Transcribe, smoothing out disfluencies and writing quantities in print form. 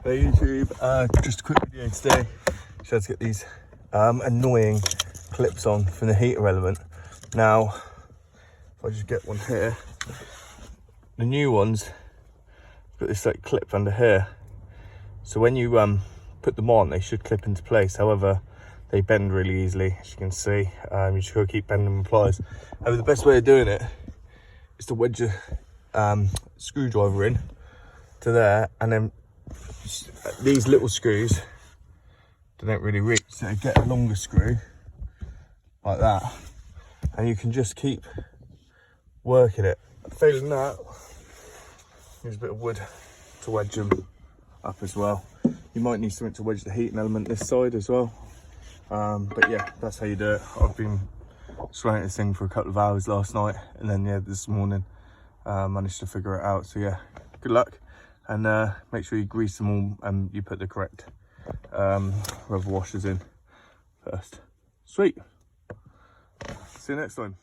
Hey YouTube, just a quick video today. Just had to get these annoying clips on from the heater element. Now, if I just get one here, the new ones got this like clip under here. So when you put them on, they should clip into place. However, they bend really easily, as you can see. You just gotta keep bending them with pliers. However, the best way of doing it is to wedge a screwdriver in to there, and then these little screws, they don't really reach, so get a longer screw like that, and you can just keep working it. Failing that, use a bit of wood to wedge them up as well. You might need something to wedge the heating element this side as well, but yeah, that's how you do it. I've been swaying this thing for a couple of hours last night, and then yeah, this morning managed to figure it out. So yeah, good luck. And make sure you grease them all and you put the correct rubber washers in first. Sweet. See you next time.